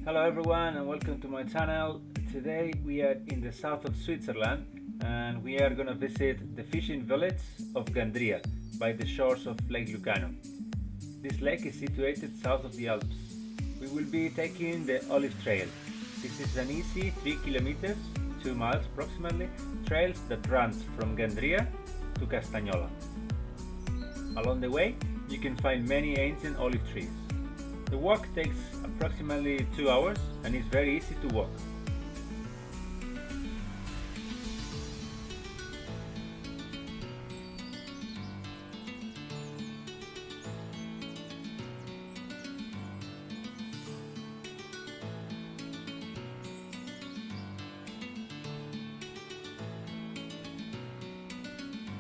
Hello everyone and welcome to my channel. Today we are in the south of Switzerland and we are gonna visit the fishing village of Gandria by the shores of Lake Lugano. This lake is situated south of the Alps. We will be taking the Olive Trail. This is an easy 3 kilometers, 2 miles approximately, trails that runs from Gandria to Castagnola. Along the way you can find many ancient olive trees. The walk takes approximately 2 hours and is very easy to walk.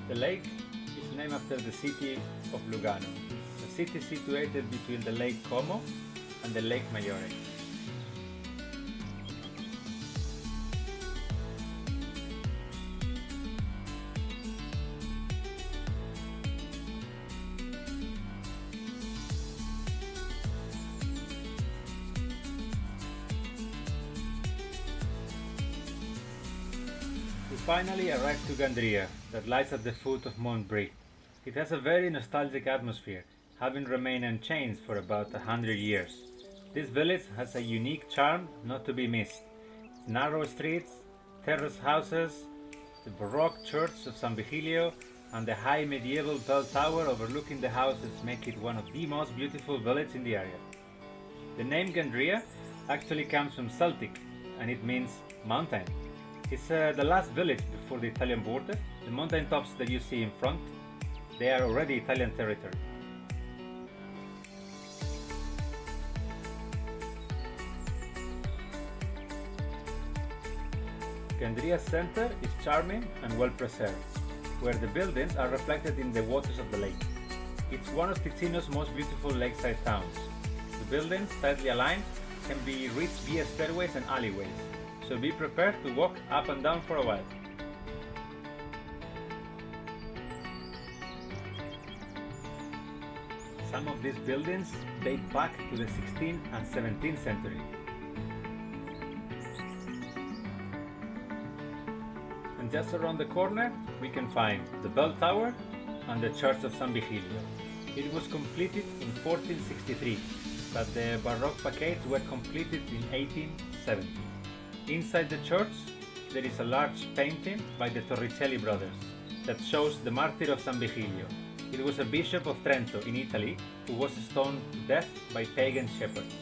The lake is named after the city of Lugano. It's a city situated between the Lake Como and the Lake Maggiore. We finally arrived to Gandria, that lies at the foot of Mont Brie. It has a very nostalgic atmosphere, having remained unchanged for about 100 years. This village has a unique charm not to be missed. Its narrow streets, terrace houses, the Baroque church of San Vigilio, and the high medieval bell tower overlooking the houses make it one of the most beautiful villages in the area. The name Gandria actually comes from Celtic and it means mountain. It's the last village before the Italian border. The mountain tops that you see in front, they are already Italian territory. Gandria's center is charming and well preserved, where the buildings are reflected in the waters of the lake. It's one of Ticino's most beautiful lakeside towns. The buildings, tightly aligned, can be reached via stairways and alleyways, so be prepared to walk up and down for a while. Some of these buildings date back to the 16th and 17th century. And just around the corner we can find the bell tower and the church of San Vigilio. It was completed in 1463, but the Baroque facades were completed in 1870. Inside the church there is a large painting by the Torricelli brothers that shows the martyr of San Vigilio. It was a bishop of Trento in Italy who was stoned to death by pagan shepherds.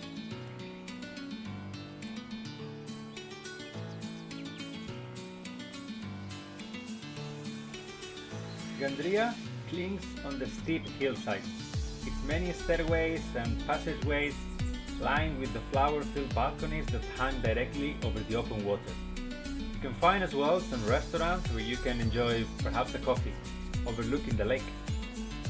Gandria clings on the steep hillside. Its many stairways and passageways lined with the flower-filled balconies that hang directly over the open water. You can find as well some restaurants where you can enjoy perhaps a coffee overlooking the lake.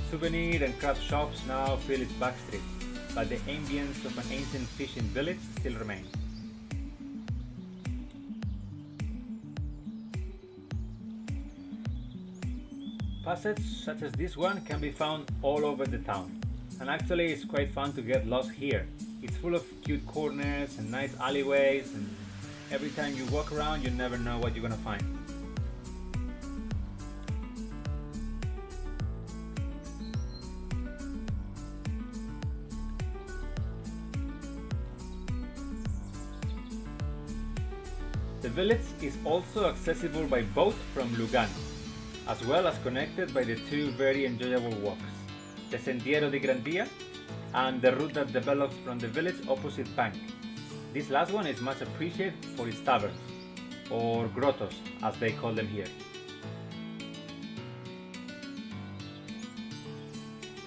Souvenir and craft shops now fill its back streets, but the ambience of an ancient fishing village still remains. Passages such as this one can be found all over the town, and actually it's quite fun to get lost here. It's full of cute corners and nice alleyways, and every time you walk around you never know what you're gonna find. The village is also accessible by boat from Lugano, as well as connected by the two very enjoyable walks, the Sentiero di Gandria and the route that develops from the village opposite bank. This last one is much appreciated for its taverns, or grottos as they call them here.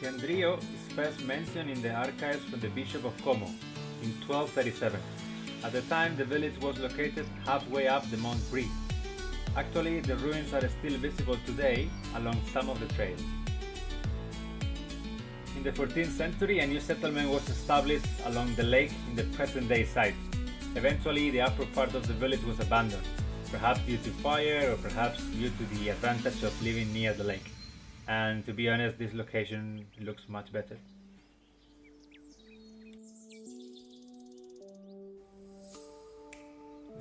Gandrio is first mentioned in the archives from the Bishop of Como in 1237. At the time the village was located halfway up the Mont Brie. Actually the ruins are still visible today along some of the trails. In the 14th century a new settlement was established along the lake in the present day site. Eventually the upper part of the village was abandoned, perhaps due to fire or perhaps due to the advantage of living near the lake. And to be honest, this location looks much better.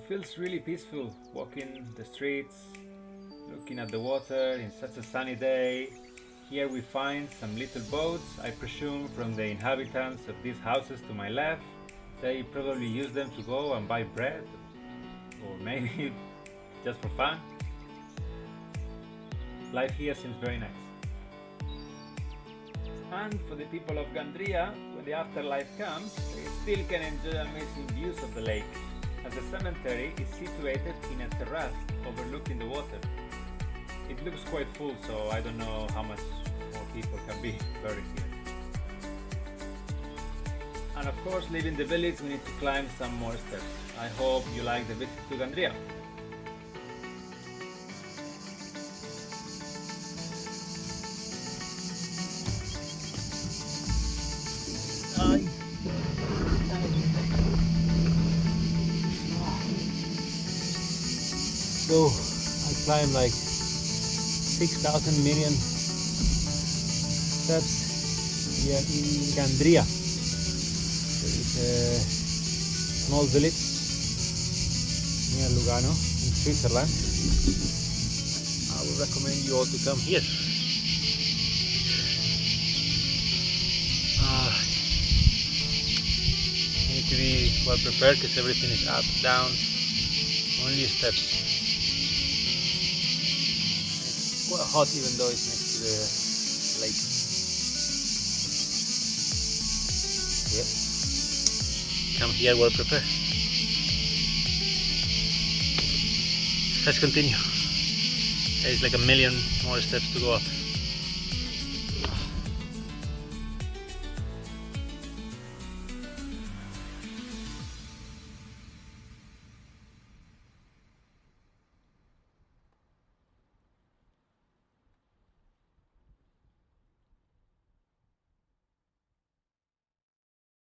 feels really peaceful walking the streets, looking at the water in such a sunny day. Here we find some little boats, I presume from the inhabitants of these houses to my left. They probably use them to go and buy bread, or maybe just for fun. Life here seems very nice. And for the people of Gandria, when the afterlife comes, they still can enjoy amazing views of the lake, as the cemetery is situated in a terrace overlooking the water. It looks quite full, so I don't know how much more people can be buried here. And of course, leaving the village, we need to climb some more steps. I hope you like the visit to Gandria. So I climbed like 6,000 million steps here in Gandria. There is a small village near Lugano in Switzerland. I would recommend you all to come here. You need to be well prepared because everything is up, down, only steps. Quite hot even though it's next to the lake. Yep. Come here well prepared. Let's continue. There's like a million more steps to go up.